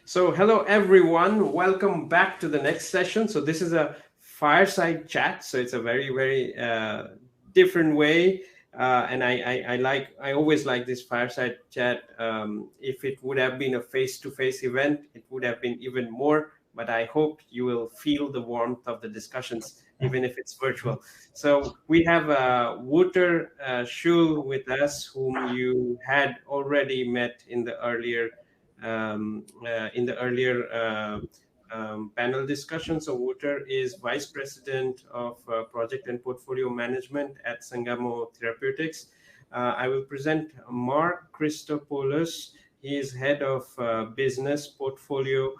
So, hello everyone. Welcome back to the next session. So, this is a fireside chat. So, it's a very different way. I always like this fireside chat. If it would have been a face-to-face event, it would have been even more. But I hope you will feel the warmth of the discussions, even if it's virtual. So we have Wouter Schul with us, whom you had already met in the earlier panel discussion. So Wouter is Vice President of Project and Portfolio Management at Sangamo Therapeutics. I will present Mark Christopoulos. He is Head of Business Portfolio,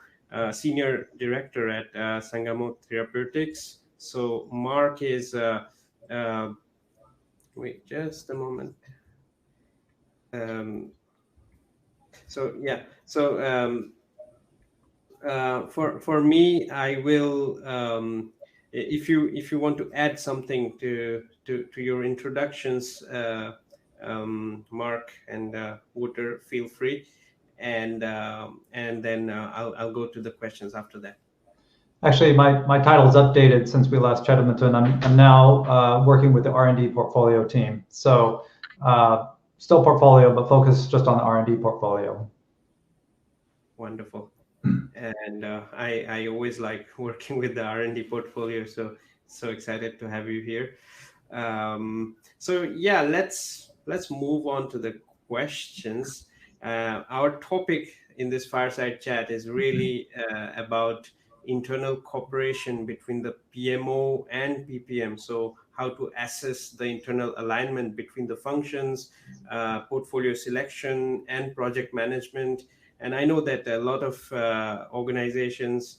Senior Director at Sangamo Therapeutics. So Mark is, wait just a moment. So yeah, so for me, I will. If you want to add something to your introductions, Mark and Wouter, feel free, and then I'll go to the questions after that. Actually, my title's updated since we last chatted, Mithun. I'm now working with the R&D portfolio team. So still portfolio, but focus just on the R&D portfolio. Wonderful. And I always like working with the R&D portfolio, so excited to have you here. So yeah, let's move on to the questions. Our topic in this fireside chat is really about internal cooperation between the PMO and PPM. So how to assess the internal alignment between the functions, portfolio selection, and project management. And I know that a lot of organizations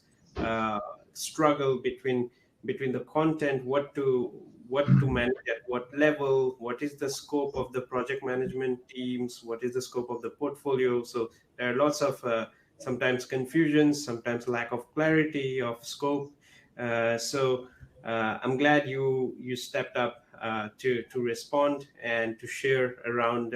struggle between the content, what to manage at what level, what is the scope of the project management teams, what is the scope of the portfolio. So there are lots of sometimes confusions, sometimes lack of clarity of scope. So I'm glad you stepped up to respond and to share around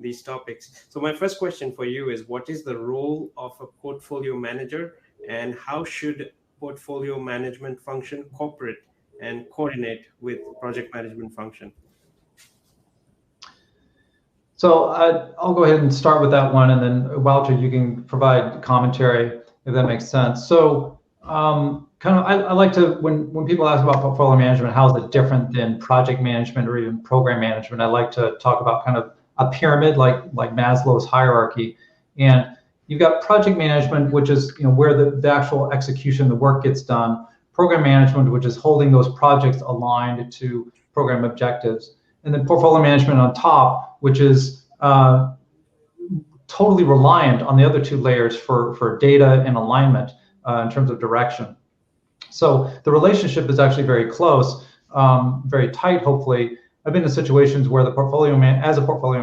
these topics. So my first question for you is, what is the role of a portfolio manager, and how should portfolio management function cooperate and coordinate with project management function? So I'll go ahead and start with that one, and then Wouter, you can provide commentary if that makes sense. So I like to, when people ask about portfolio management, how is it different than project management or even program management, I like to talk about kind of a pyramid, like Maslow's hierarchy. And you've got project management, which is where the actual execution, the work gets done. Program management, which is holding those projects aligned to program objectives. And then portfolio management on top, which is totally reliant on the other two layers for data and alignment in terms of direction. So the relationship is actually very close, very tight, hopefully. I've been in situations where as a portfolio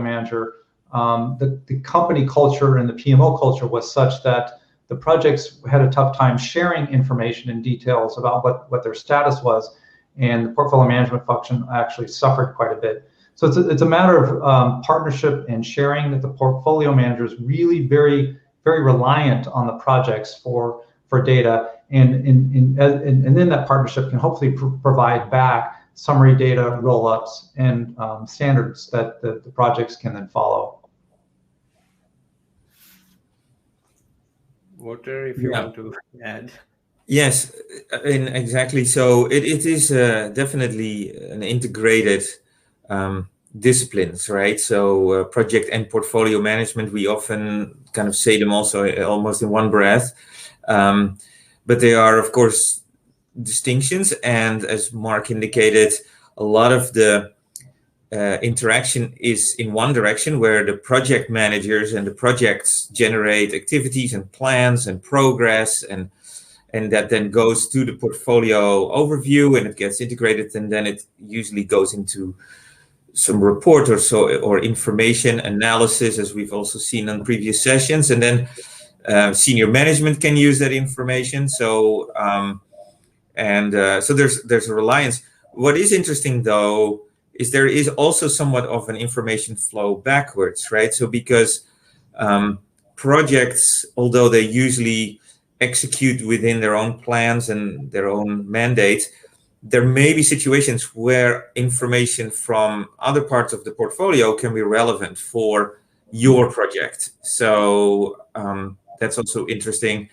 manager, the company culture and the PMO culture was such that the projects had a tough time sharing information and details about what their status was, and the portfolio management function actually suffered quite a bit. So it's a matter of partnership and sharing, that the portfolio manager is really very reliant on the projects for data, and then that partnership can hopefully provide back summary data, roll-ups, and standards that the projects can then follow. Wouter, if you want to add. Yes, exactly. So it is definitely an integrated disciplines, right? So project and portfolio management, we often kind of say them also almost in one breath. But they are, of course, distinctions. And as Mark indicated, a lot of the interaction is in one direction, where the project managers and the projects generate activities and plans and progress, and that then goes to the portfolio overview, and it gets integrated, and then it usually goes into some report or information analysis, as we've also seen on previous sessions, and then senior management can use that information. So so there's a reliance. What is interesting, though, is there is also somewhat of an information flow backwards, right? So because projects, although they usually execute within their own plans and their own mandate, there may be situations where information from other parts of the portfolio can be relevant for your project. So that's also interesting.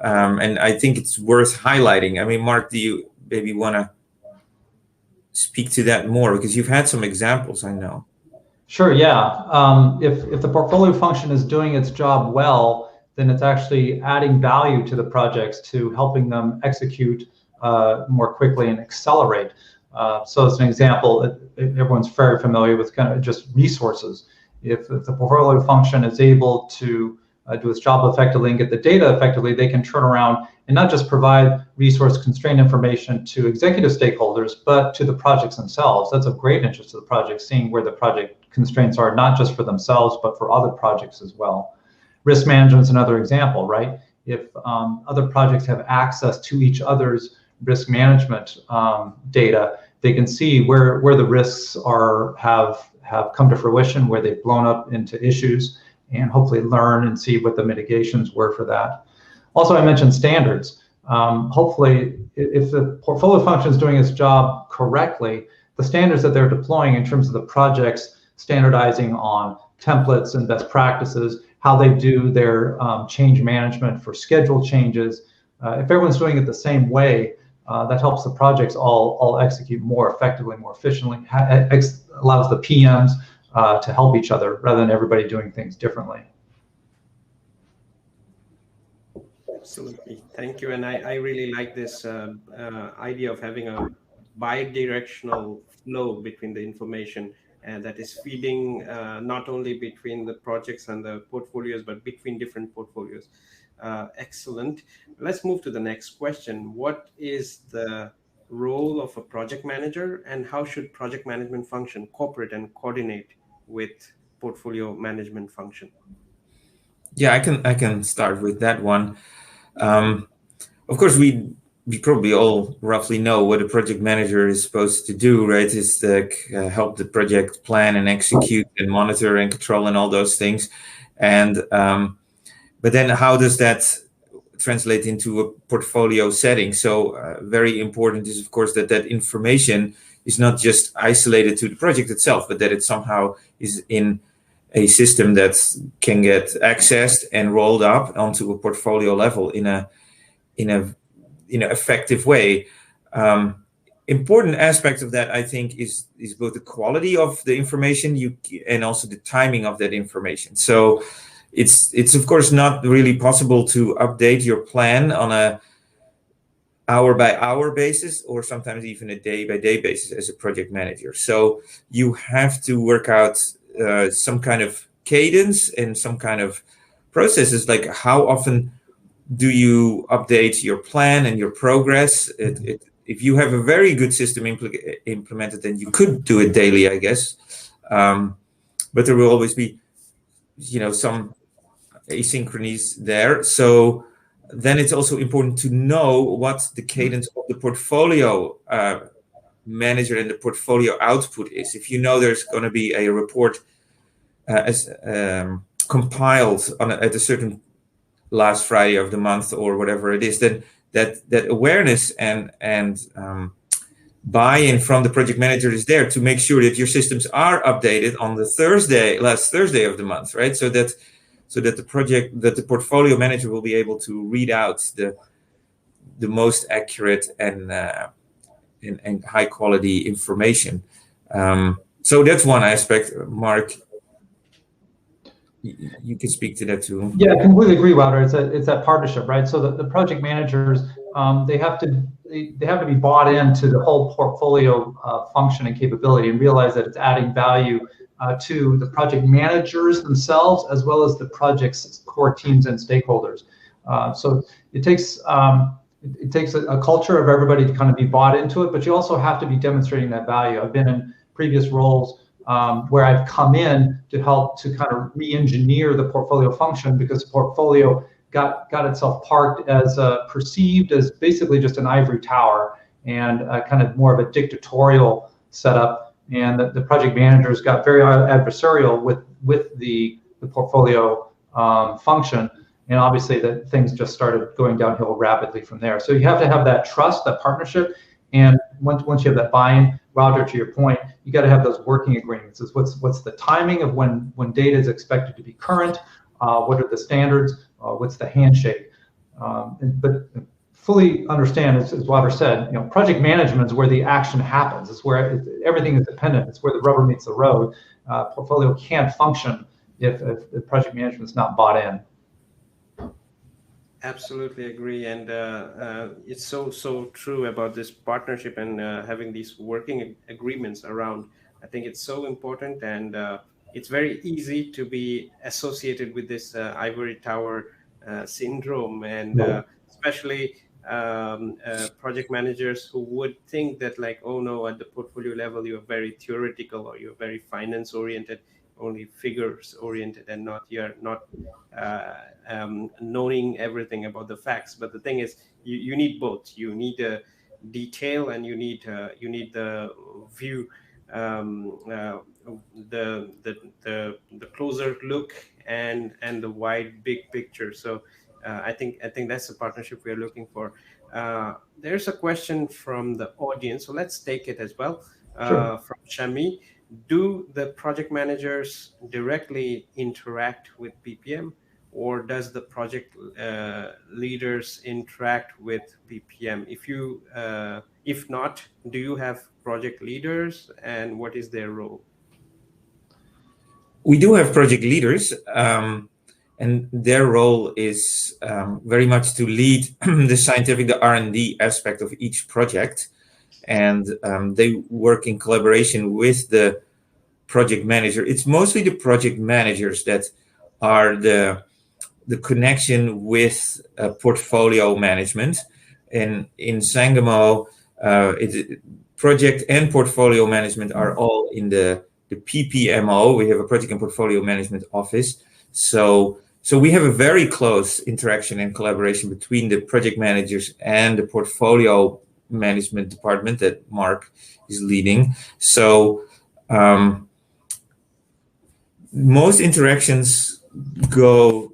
And I think it's worth highlighting. I mean, Mark, do you maybe want to speak to that more? Because you've had some examples, I know. Sure, yeah. If the portfolio function is doing its job well, then it's actually adding value to the projects to helping them execute more quickly and accelerate. So as an example, everyone's very familiar with kind of just resources. If the portfolio function is able to do its job effectively and get the data effectively, they can turn around and not just provide resource constraint information to executive stakeholders, but to the projects themselves. That's of great interest to the project, seeing where the project constraints are, not just for themselves, but for other projects as well. Risk management is another example, right? If other projects have access to each other's risk management data, they can see where the risks have come to fruition, where they've blown up into issues, and hopefully learn and see what the mitigations were for that. Also, I mentioned standards. Hopefully, if the portfolio function is doing its job correctly, the standards that they're deploying in terms of the projects standardizing on templates and best practices, how they do their change management for schedule changes, if everyone's doing it the same way, that helps the projects all execute more effectively, more efficiently, allows the PMs to help each other rather than everybody doing things differently. Absolutely, thank you. And I really like this idea of having a bi-directional flow between the information and that is feeding not only between the projects and the portfolios, but between different portfolios. Excellent. Let's move to the next question. What is the role of a project manager, and how should project management function cooperate and coordinate with portfolio management function? Yeah, I can start with that one. Of course, we probably all roughly know what a project manager is supposed to do, right? Is to help the project plan and execute and monitor and control and all those things. And but then how does that translate into a portfolio setting? So very important is, of course, that information is not just isolated to the project itself, but that it somehow is in a system that can get accessed and rolled up onto a portfolio level in a effective way. Important aspect of that, I think, is both the quality of the information and also the timing of that information. So it's of course not really possible to update your plan on a hour by hour basis, or sometimes even a day by day basis as a project manager. So you have to work out some kind of cadence and some kind of processes, like how often do you update your plan and your progress. If you have a very good system implemented, then you could do it daily, I guess. But there will always be, some asynchronous there. So then it's also important to know what the cadence of the portfolio manager and the portfolio output is. If you know there's going to be a report compiled at a certain last Friday of the month or whatever it is, then that awareness and buy-in from the project manager is there to make sure that your systems are updated on the last Thursday of the month, right? So that the portfolio manager will be able to read out the most accurate and high quality information. So that's one aspect. Mark, you can speak to that too. Yeah, I completely agree, Wouter. It's that partnership, right? So the project managers, they have to be bought into the whole portfolio function and capability, and realize that it's adding value to the project managers themselves, as well as the project's core teams and stakeholders. So it takes a culture of everybody to kind of be bought into it, but you also have to be demonstrating that value. I've been in previous roles where I've come in to help to kind of re-engineer the portfolio function, because the portfolio got itself parked as perceived as basically just an ivory tower and kind of more of a dictatorial setup. And the project managers got very adversarial with the portfolio function. And obviously that things just started going downhill rapidly from there. So you have to have that trust, that partnership. And once you have that buy-in, Roger, to your point, you got to have those working agreements. Is what's the timing of when data is expected to be current? What are the standards? What's the handshake? But fully understand, as Walter said, project management is where the action happens. It's where everything is dependent. It's where the rubber meets the road. Portfolio can't function if project management is not bought in. Absolutely agree, and it's so true about this partnership and having these working agreements around. I think it's so important, and it's very easy to be associated with this ivory tower syndrome, and especially project managers who would think that, like, oh no, at the portfolio level you're very theoretical or you're very finance oriented, only figures oriented, and you're not knowing everything about the facts. But the thing is, you need both. You need detail, and you need the view, the closer look, and the wide big picture. So I think that's the partnership we are looking for. There's a question from the audience, so let's take it as well. Sure. From Shami: do the project managers directly interact with PPM, or does the project leaders interact with PPM? If not, do you have project leaders, and what is their role? We do have project leaders, and their role is very much to lead the R&D aspect of each project, and they work in collaboration with the project manager. It's mostly the project managers that are the connection with portfolio management. And in Sangamo, project and portfolio management are all in the PPMO. We have a project and portfolio management office. So we have a very close interaction and collaboration between the project managers and the portfolio management department that Mark is leading. So most interactions go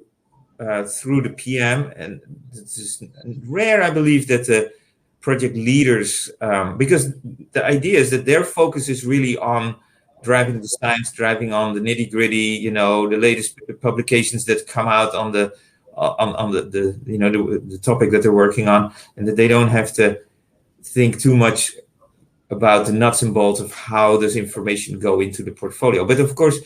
through the PM, and it's rare, I believe, that the project leaders, because the idea is that their focus is really on driving the science, driving on the nitty gritty, the latest publications that come out on the topic that they're working on, and that they don't have to think too much about the nuts and bolts of how does information go into the portfolio. But of course,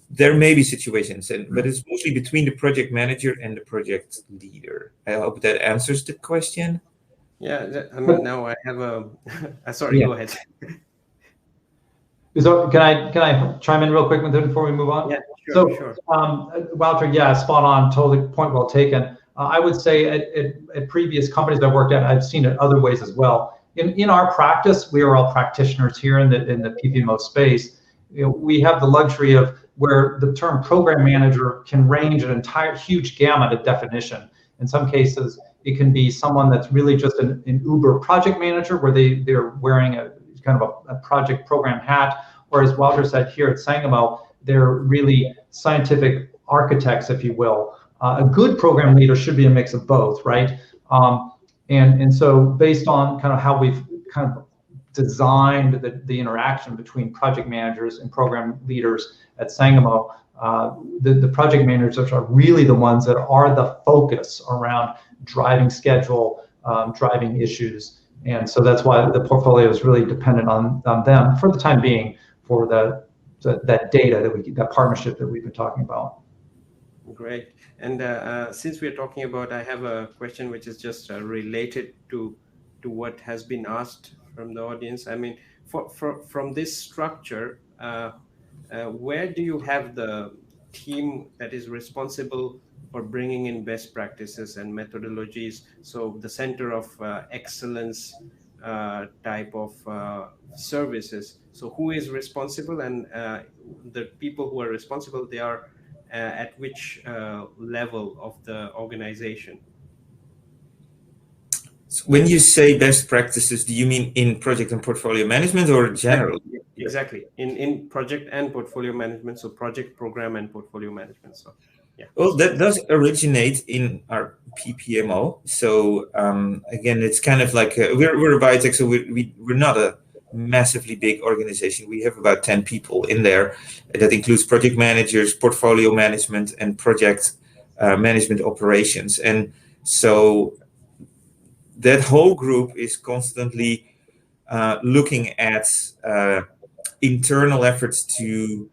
there may be situations, but it's mostly between the project manager and the project leader. I hope that answers the question. Yeah, now I have a. Sorry, Yeah. Go ahead. So can I chime in real quick with it before we move on? Yeah, sure. Walter, yeah, spot on, totally, point well taken. I would say at previous companies I've worked at, I've seen it other ways as well. In our practice, we are all practitioners here in the PPMO space. We have the luxury of where the term program manager can range an entire huge gamut of definition. In some cases, it can be someone that's really just an uber project manager, where they're wearing a kind of a project program hat, or as Walter said here at Sangamo, they're really scientific architects, if you will. A good program leader should be a mix of both, right? And so based on kind of how we've kind of designed the interaction between project managers and program leaders at Sangamo, the project managers are really the ones that are the focus around driving schedule, driving issues. And so that's why the portfolio is really dependent on them for the time being, for that data, that partnership that we've been talking about. Great. And since we're talking about, I have a question which is just related to what has been asked from the audience. I mean, from this structure, where do you have the team that is responsible for bringing in best practices and methodologies? So the center of excellence type of services. So who is responsible, and the people who are responsible, they are at which level of the organization? So when you say best practices, do you mean in project and portfolio management, or general? Exactly. In project and portfolio management, so project, program, and portfolio management. So Yeah. Well, that does originate in our PPMO. So again, it's kind of like we're a biotech, so we're not a massively big organization. We have about 10 people in there. That includes project managers, portfolio management, and project management operations. And so that whole group is constantly looking at internal efforts to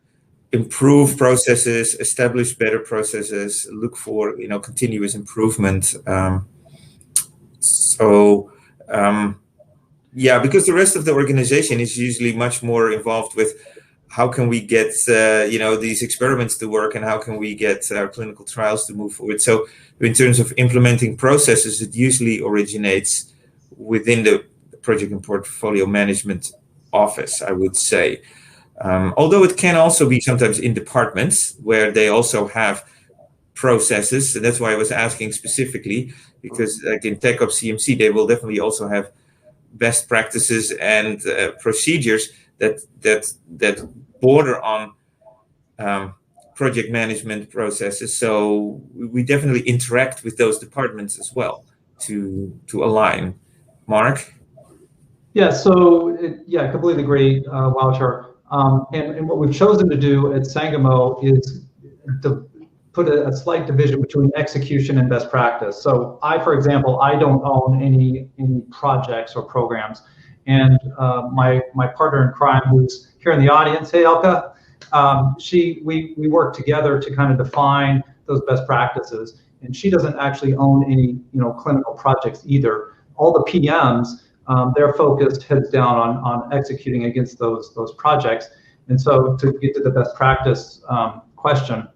improve processes, establish better processes, look for continuous improvement. So yeah, because the rest of the organization is usually much more involved with how can we get these experiments to work and how can we get our clinical trials to move forward. So in terms of implementing processes, it usually originates within the project and portfolio management office, I would say. Although it can also be sometimes in departments where they also have processes. And that's why I was asking specifically, because like in TechOps CMC, they will definitely also have best practices and procedures that border on project management processes. So we definitely interact with those departments as well to align. Mark? Yeah, so I completely agree, Wouter. And what we've chosen to do at Sangamo is to put a slight division between execution and best practice. So for example, I don't own any projects or programs, and my partner in crime, who's here in the audience, hey Elka, we work together to kind of define those best practices, and she doesn't actually own any clinical projects either. All the PMs. They're focused heads down on executing against those projects. And so to get to the best practice question,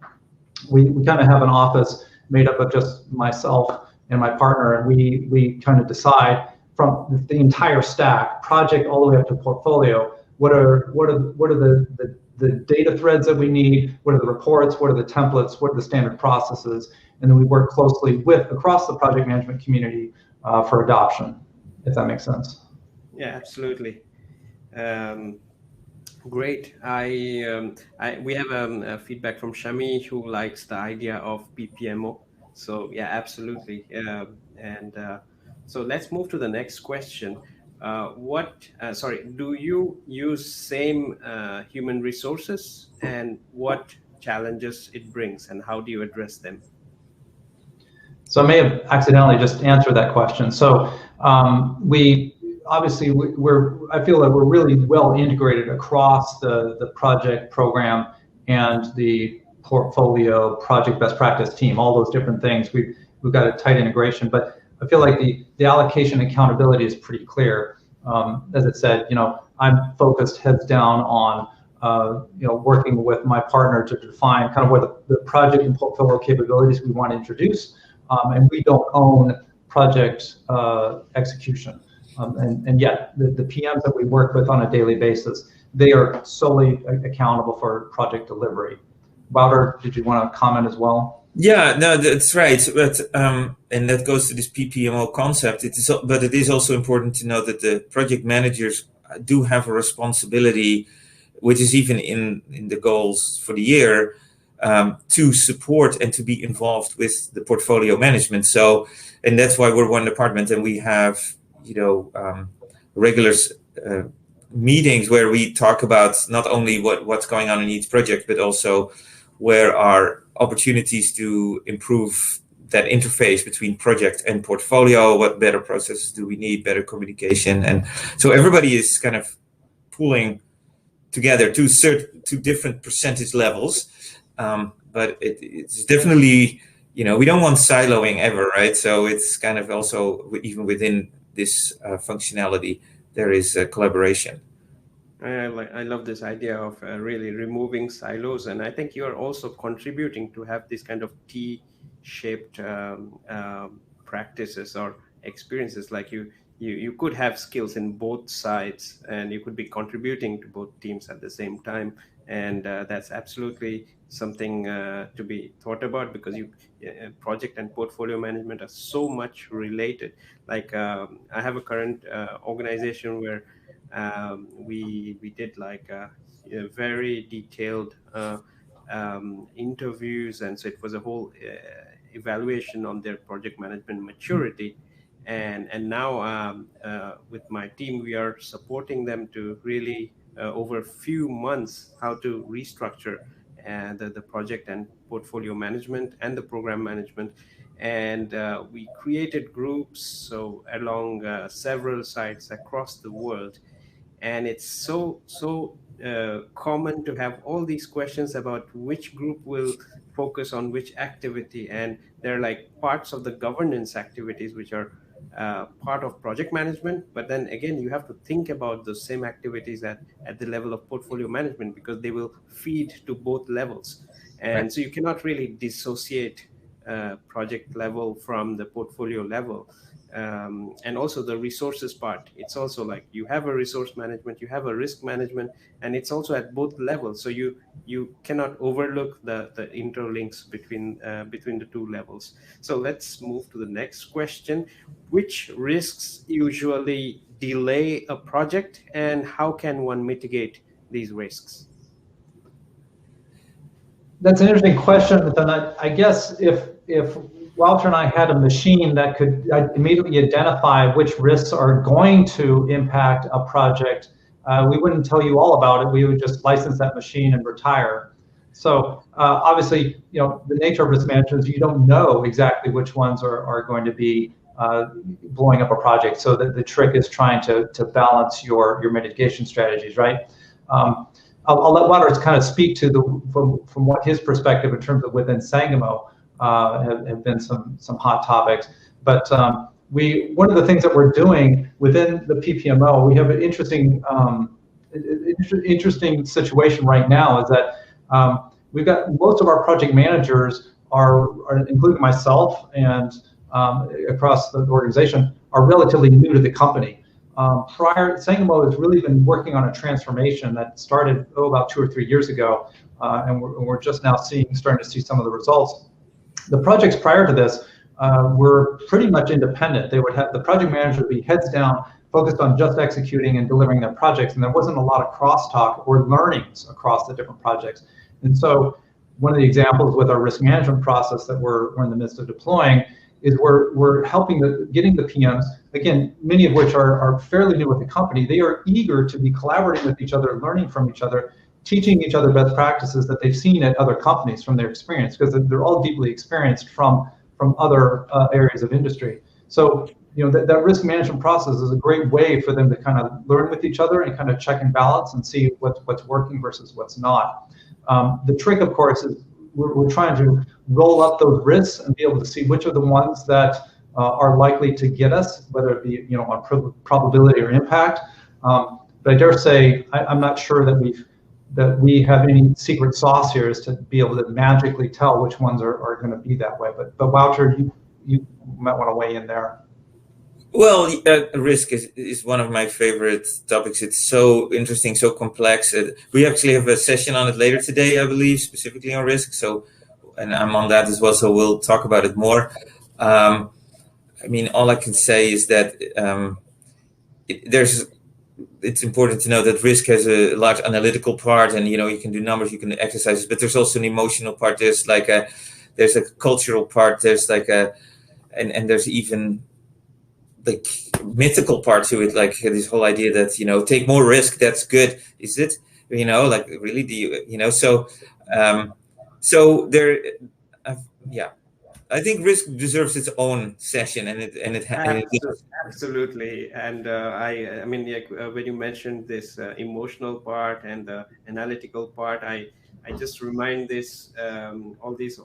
we kind of have an office made up of just myself and my partner, and we kind of decide from the entire stack, project all the way up to portfolio, what are the data threads that we need, what are the reports, what are the templates, what are the standard processes, and then we work closely across the project management community for adoption. If that makes sense. Yeah, absolutely. Great. We have a feedback from Shami who likes the idea of PPMO. So yeah, absolutely. So let's move to the next question. Do you use same human resources, and what challenges it brings, and how do you address them? So I may have accidentally just answered that question. So I feel that we're really well integrated across the project program and the portfolio project best practice team, all those different things. We've got a tight integration, but I feel like the allocation accountability is pretty clear. As I said, I'm focused heads down on working with my partner to define kind of what the project and portfolio capabilities we want to introduce. And we don't own project execution. And yet the PMs that we work with on a daily basis, they are solely accountable for project delivery. Wouter, did you want to comment as well? Yeah, no, that's right. But and that goes to this PPMO concept. But it is also important to know that the project managers do have a responsibility, which is even in the goals for the year, to support and to be involved with the portfolio management. So, and that's why we're one department, and we have regular meetings where we talk about not only what's going on in each project, but also where are opportunities to improve that interface between project and portfolio. What better processes do we need? Better communication, and so everybody is kind of pulling together to different percentage levels. But it's definitely, we don't want siloing ever, right? So it's kind of also, even within this functionality, there is collaboration. I love this idea of really removing silos, and I think you are also contributing to have this kind of T-shaped practices or experiences. Like you could have skills in both sides, and you could be contributing to both teams at the same time, and that's absolutely something to be thought about, because project and portfolio management are so much related. Like I have a current organization where we did like a very detailed interviews, and so it was a whole evaluation on their project management maturity. And now with my team, we are supporting them to really over a few months how to restructure the project and portfolio management and the program management. And we created groups so along several sites across the world. And it's so common to have all these questions about which group will focus on which activity, and they're like parts of the governance activities which are part of project management. But then again, you have to think about the same activities at the level of portfolio management, because they will feed to both levels. Right. And so you cannot really dissociate project level from the portfolio level. And also the resources part, it's also like you have a resource management, you have a risk management, and it's also at both levels. So you cannot overlook the interlinks between the two levels. So let's move to the next question. Which risks usually delay a project, and how can one mitigate these risks? That's an interesting question. But then I guess if Walter and I had a machine that could immediately identify which risks are going to impact a project, we wouldn't tell you all about it. We would just license that machine and retire. So obviously, the nature of risk management is you don't know exactly which ones are going to be blowing up a project. So the trick is trying to balance your mitigation strategies, right? I'll let Waters kind of speak to from what his perspective in terms of within Sangamo have been some hot topics. But one of the things that we're doing within the PPMO, we have an interesting situation right now is that we've got most of our project managers are including myself and across the organization, are relatively new to the company. Sangamo has really been working on a transformation that started about 2 or 3 years ago, and we're just now starting to see some of the results. The projects prior to this were pretty much independent. The project manager would be heads down, focused on just executing and delivering their projects, and there wasn't a lot of crosstalk or learnings across the different projects. And so, one of the examples with our risk management process that we're in the midst of deploying is we're helping getting the PMs, again, many of which are fairly new with the company. They are eager to be collaborating with each other, learning from each other, teaching each other best practices that they've seen at other companies from their experience, because they're all deeply experienced from other areas of industry. So that risk management process is a great way for them to kind of learn with each other and kind of check and balance and see what's working versus what's not. The trick, of course, is we're trying to roll up those risks and be able to see which are the ones that are likely to get us, whether it be on probability or impact. But I dare say I'm not sure that we have any secret sauce here is to be able to magically tell which ones are going to be that way. But Wouter, you might want to weigh in there. Well, risk is one of my favorite topics. It's so interesting, so complex. We actually have a session on it later today, I believe, specifically on risk. So, and I'm on that as well. So we'll talk about it more. I mean, all I can say is that it's important to know that risk has a large analytical part, and you can do numbers, you can do exercises, but there's also an emotional part. There's a cultural part. There's and there's even like mythical part to it, like this whole idea that take more risk, that's good. Is it? Like really? Do you? So there, yeah. I think risk deserves its own session, and it absolutely. And I mean, when you mentioned this emotional part and the analytical part, I just remind all these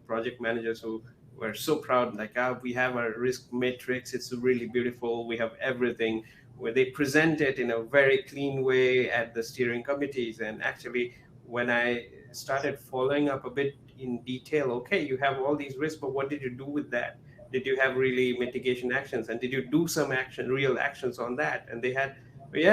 project managers who were so proud, like, we have a risk matrix. It's really beautiful. We have everything, where they present it in a very clean way at the steering committees. And actually, when I started following up a bit in detail, okay, you have all these risks, but what did you do with that? Did you have really mitigation actions, and did you do some real actions on that? And they had, the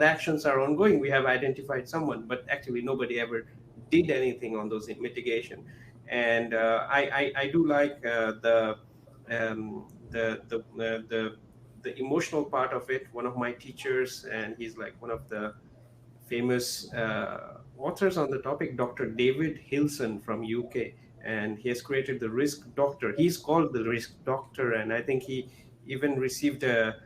actions are ongoing. We have identified someone, but actually nobody ever did anything on those mitigation. And I do like the emotional part of it. One of my teachers, and he's like one of the famous authors on the topic, Dr. David Hilson from UK, and he has created the Risk Doctor. He's called the Risk Doctor, and I think he even received a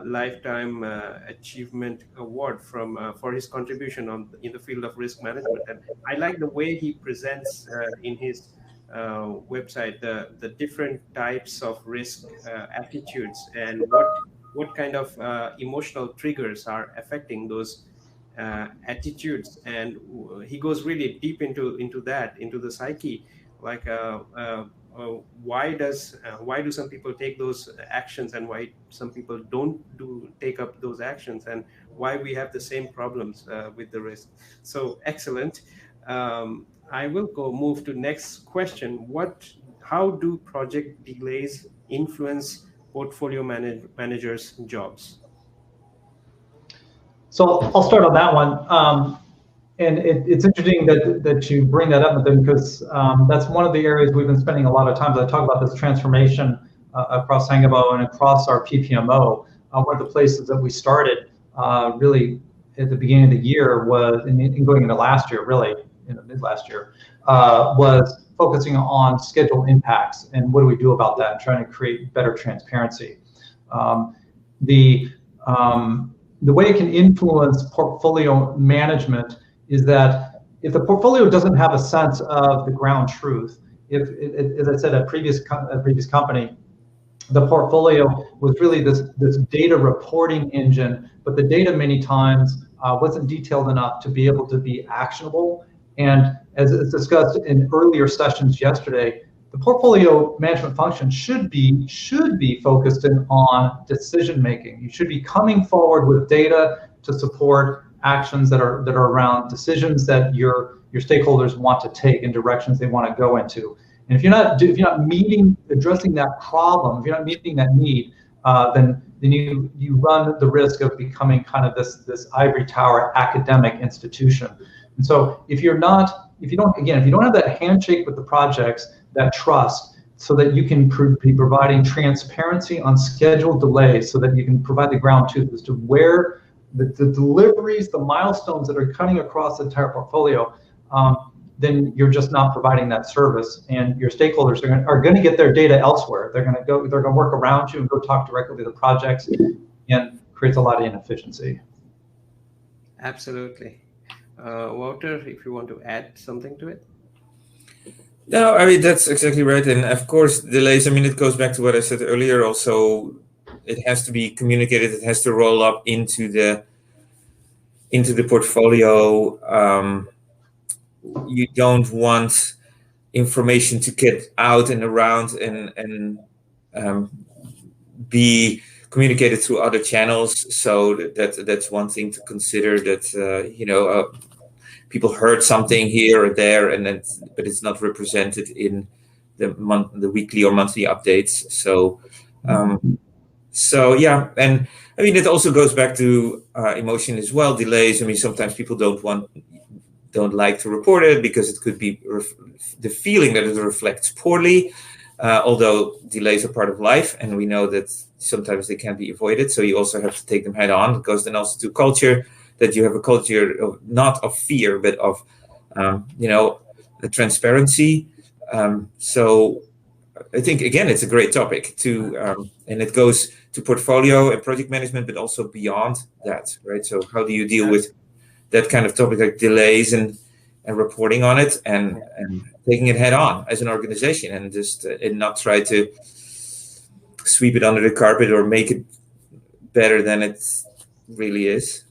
lifetime achievement award from for his contribution in the field of risk management. And I like the way he presents in his website the different types of risk attitudes, and what kind of emotional triggers are affecting those attitudes. And he goes really deep into that, into the psyche, like why do some people take those actions, and why some people don't do take up those actions, and why we have the same problems with the risk. So excellent. I will go move to next question. How do project delays influence portfolio managers jobs? So I'll start on that one. And it's interesting that you bring that up, because that's one of the areas we've been spending a lot of time. As I talk about this transformation across Sangamo and across our PPMO. One of the places that we started really at the beginning of the year was, and going into last year, really in the mid last year, was focusing on schedule impacts and what do we do about that, and trying to create better transparency. The way it can influence portfolio management is that if the portfolio doesn't have a sense of the ground truth, if, as I said, at a previous company, the portfolio was really this data reporting engine, but the data many times wasn't detailed enough to be able to be actionable. And as discussed in earlier sessions yesterday, the portfolio management function should be focused on decision making. You should be coming forward with data to support actions that are around decisions that your stakeholders want to take and directions they want to go into. And if you're not addressing that problem, if you're not meeting that need, then you run the risk of becoming kind of this ivory tower academic institution. And so if you don't have that handshake with the projects, that trust, so that you can be providing transparency on scheduled delays, so that you can provide the ground truth as to where the deliveries, the milestones that are cutting across the entire portfolio, then you're just not providing that service, and your stakeholders are going to get their data elsewhere. They're going to work around you and go talk directly to the projects, and creates a lot of inefficiency. Absolutely. Walter, if you want to add something to it. No, I mean, that's exactly right. And of course, delays, I mean, it goes back to what I said earlier. Also, it has to be communicated. It has to roll up into the portfolio. You don't want information to get out and around and be communicated through other channels. So that's one thing to consider, that people heard something here or there, but it's not represented in the weekly or monthly updates. So yeah, and I mean, it also goes back to emotion as well. Delays. I mean, sometimes people don't like to report it because it could be the feeling that it reflects poorly. Although delays are part of life, and we know that sometimes they can't be avoided. So you also have to take them head on. It goes then also to culture, that you have a culture of not of fear, but of the transparency. So I think, again, it's a great topic and it goes to portfolio and project management, but also beyond that, right? So how do you deal with that kind of topic, like delays and reporting on it, and taking it head on as an organization, and just and not try to sweep it under the carpet or make it better than it really is.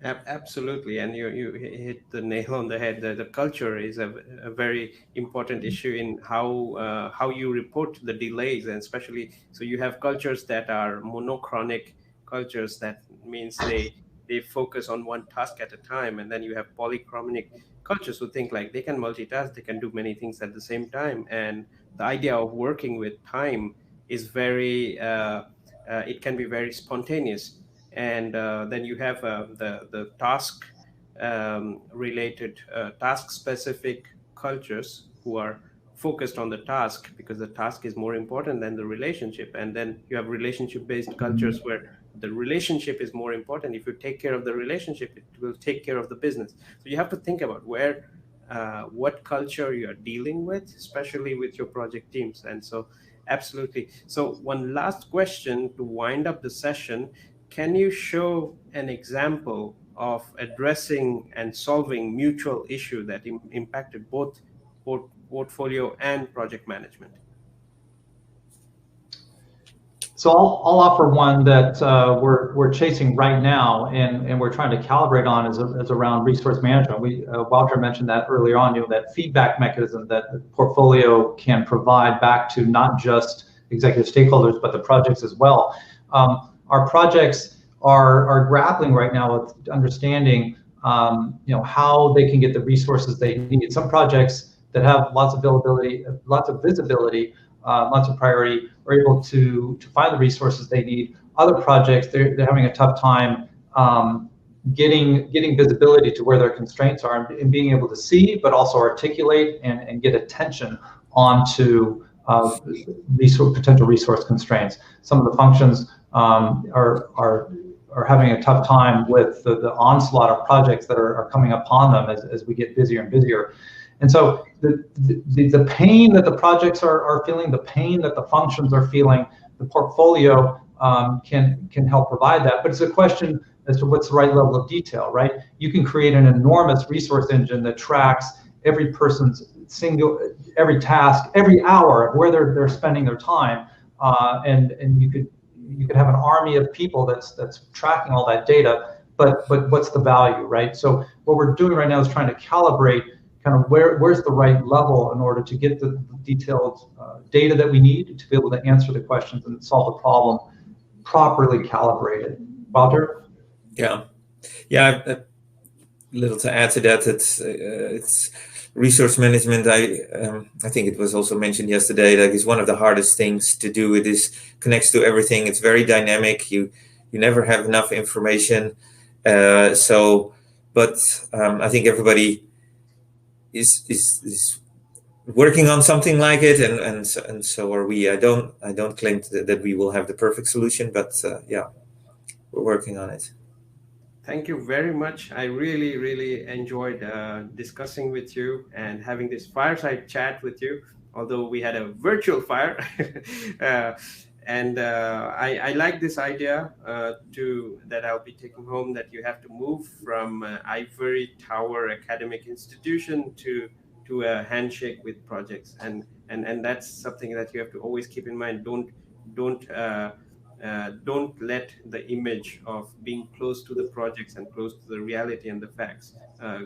Absolutely, and you hit the nail on the head. The culture is a very important issue in how you report the delays, and especially so you have cultures that are monochronic cultures. That means they focus on one task at a time, and then you have polychronic cultures who think like they can multitask, they can do many things at the same time, and the idea of working with time is very it can be very spontaneous. And then you have the task related task specific cultures who are focused on the task because the task is more important than the relationship. And then you have relationship based cultures where the relationship is more important. If you take care of the relationship, it will take care of the business. So you have to think about what culture you are dealing with, especially with your project teams. And so absolutely. So one last question to wind up the session: can you show an example of addressing and solving mutual issue that impacted both portfolio and project management? So I'll offer one that we're chasing right now, and we're trying to calibrate on is around resource management. Walter mentioned that earlier on, that feedback mechanism that the portfolio can provide back to not just executive stakeholders, but the projects as well. Our projects are grappling right now with understanding how they can get the resources they need. Some projects that have lots of availability, lots of visibility, lots of priority, are able to find the resources they need. Other projects, they're having a tough time getting visibility to where their constraints are, and being able to see, but also articulate and get attention onto potential resource constraints. Some of the functions are having a tough time with the onslaught of projects that are coming upon them as we get busier and busier. And so the pain that the projects are feeling, the pain that the functions are feeling, the portfolio can help provide that. But it's a question as to what's the right level of detail, right? You can create an enormous resource engine that tracks every person's every task, every hour of where they're spending their time, and you could have an army of people that's tracking all that data. But what's the value, right? So what we're doing right now is trying to calibrate kind of where's the right level in order to get the detailed data that we need to be able to answer the questions and solve the problem properly calibrated. Walter? Yeah. A little to add to that. It's resource management. I think it was also mentioned yesterday that is one of the hardest things to do. It connects to everything. It's very dynamic. You never have enough information. But I think everybody is working on something like it, and so are we. I don't claim that we will have the perfect solution, but we're working on it. Thank you very much. I really, really enjoyed discussing with you and having this fireside chat with you, although we had a virtual fire. I like this idea that I'll be taking home, that you have to move from ivory tower academic institution to a handshake with projects, and that's something that you have to always keep in mind. Don't let the image of being close to the projects and close to the reality and the facts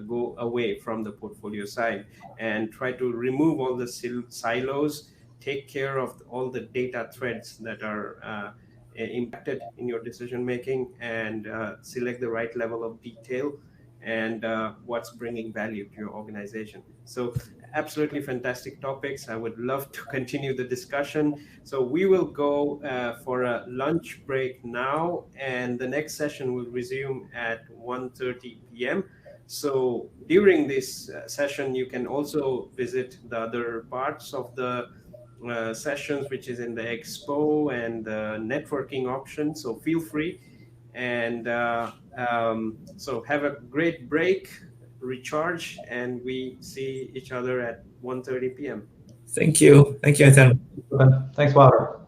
go away from the portfolio side, and try to remove all the silos. Take care of all the data threads that are impacted in your decision making, and select the right level of detail and what's bringing value to your organization. So absolutely fantastic topics. I would love to continue the discussion. So we will go for a lunch break now, and the next session will resume at 1:30 p.m. So during this session, you can also visit the other parts of the sessions, which is in the expo and the networking option. So feel free. And so have a great break, recharge, and we see each other at 1:30 p.m. Thank you. Thank you, Ethan. Thanks, Walter.